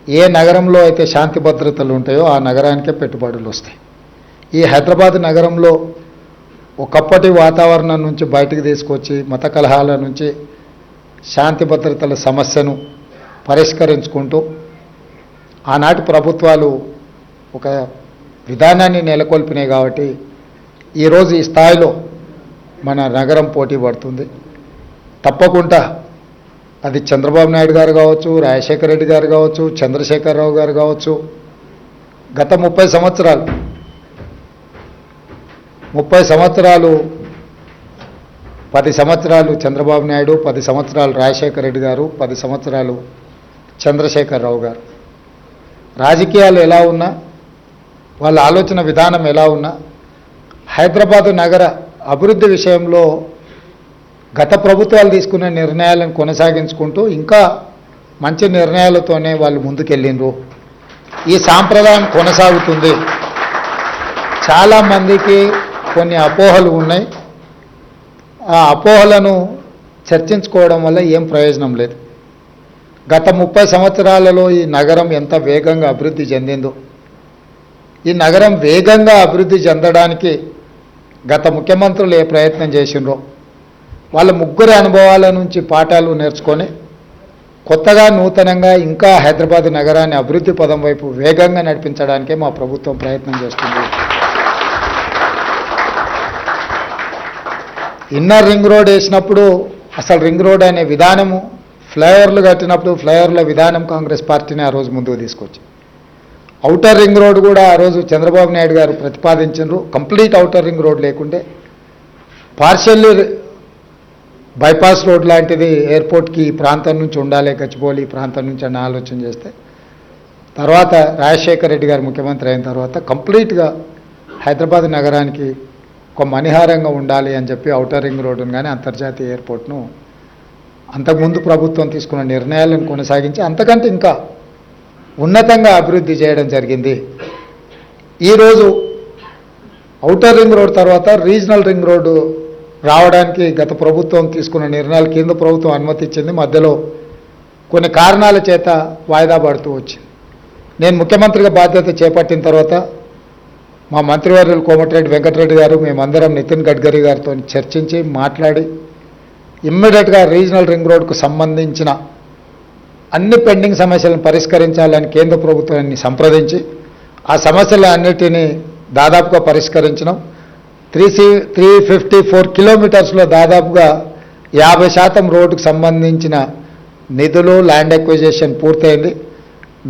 ఏ నగరంలో అయితే శాంతి భద్రతలు ఉంటాయో ఆ నగరానికే పెట్టుబడులు వస్తాయి. ఈ హైదరాబాద్ నగరంలో ఒకప్పటి వాతావరణం నుంచి బయటకు తీసుకొచ్చి మత కలహాల నుంచి శాంతి భద్రతల సమస్యను పరిష్కరించుకుంటూ ఆనాటి ప్రభుత్వాలు ఒక విధానాన్ని నెలకొల్పినాయి. కాబట్టి ఈరోజు ఈ స్థాయిలో మన నగరం పోటీ పడుతుంది. తప్పకుండా అది చంద్రబాబు నాయుడు గారు కావచ్చు, రాజశేఖర రెడ్డి గారు కావచ్చు, చంద్రశేఖరరావు గారు కావచ్చు, గత 30 సంవత్సరాలు 10 సంవత్సరాలు చంద్రబాబు నాయుడు, 10 సంవత్సరాలు రాజశేఖర రెడ్డి గారు, 10 సంవత్సరాలు చంద్రశేఖరరావు గారు. రాజకీయాలు ఎలా ఉన్నా, వాళ్ళ ఆలోచన విధానం ఎలా ఉన్నా, హైదరాబాదు నగర అభివృద్ధి విషయంలో గత ప్రభుత్వాలు తీసుకున్న నిర్ణయాలను కొనసాగించుకుంటూ ఇంకా మంచి నిర్ణయాలతోనే వాళ్ళు ముందుకెళ్ళిండ్రు. ఈ సాంప్రదాయం కొనసాగుతుంది. చాలామందికి కొన్ని అపోహలు ఉన్నాయి. ఆ అపోహలను చర్చించుకోవడం వల్ల ఏం ప్రయోజనం లేదు. గత 30 సంవత్సరాలలో ఈ నగరం ఎంత వేగంగా అభివృద్ధి చెందిందో, ఈ నగరం వేగంగా అభివృద్ధి చెందడానికి గత ముఖ్యమంత్రులు ఏ ప్రయత్నం చేసిండ్రో వాళ్ళ ముగ్గురి అనుభవాల నుంచి పాఠాలు నేర్చుకొని కొత్తగా నూతనంగా ఇంకా హైదరాబాద్ నగరాన్ని అభివృద్ధి పదం వైపు వేగంగా నడిపించడానికే మా ప్రభుత్వం ప్రయత్నం చేస్తుంది. ఇన్నర్ రింగ్ రోడ్ వేసినప్పుడు అసలు రింగ్ రోడ్ అనే విధానము, ఫ్లైఓవర్లు కట్టినప్పుడు ఫ్లైఓవర్ల విధానం కాంగ్రెస్ పార్టీని ఆ రోజు ముందుకు తీసుకొచ్చి, ఔటర్ రింగ్ రోడ్ కూడా ఆ రోజు చంద్రబాబు నాయుడు గారు ప్రతిపాదించారు. కంప్లీట్ ఔటర్ రింగ్ రోడ్ లేకుంటే పార్షియల్లీ బైపాస్ రోడ్ లాంటిది ఎయిర్పోర్ట్కి ఈ ప్రాంతం నుంచి ఉండాలి, గచ్చిబౌలి ఈ ప్రాంతం నుంచి అన్న ఆలోచన చేస్తే, తర్వాత రాజశేఖర రెడ్డి గారు ముఖ్యమంత్రి అయిన తర్వాత కంప్లీట్గా హైదరాబాద్ నగరానికి ఒక మణిహారంగా ఉండాలి అని చెప్పి ఔటర్ రింగ్ రోడ్డును కానీ అంతర్జాతీయ ఎయిర్పోర్ట్ను అంతకుముందు ప్రభుత్వం తీసుకున్న నిర్ణయాలను కొనసాగించి అంతకంటే ఇంకా ఉన్నతంగా అభివృద్ధి చేయడం జరిగింది. ఈరోజు ఔటర్ రింగ్ రోడ్ తర్వాత రీజనల్ రింగ్ రోడ్డు రావడానికి గత ప్రభుత్వం తీసుకున్న నిర్ణయాలు కేంద్ర ప్రభుత్వం అనుమతి ఇచ్చింది. మధ్యలో కొన్ని కారణాల చేత వాయిదా పడుతూ వచ్చింది. నేను ముఖ్యమంత్రిగా బాధ్యత చేపట్టిన తర్వాత మా మంత్రివర్యులు కోమటిరెడ్డి వెంకటరెడ్డి గారు మేమందరం నితిన్ గడ్కరీ గారితో చర్చించి మాట్లాడి ఇమ్మీడియట్గా రీజనల్ రింగ్ రోడ్కు సంబంధించిన అన్ని పెండింగ్ సమస్యలను పరిష్కరించాలని కేంద్ర ప్రభుత్వాన్ని సంప్రదించి ఆ సమస్యల అన్నిటినీ దాదాపుగా పరిష్కరించినాం. 354 కిలోమీటర్స్లో దాదాపుగా 50% రోడ్డుకు సంబంధించిన నిధులు, ల్యాండ్ ఎక్విజిషన్ పూర్తయింది.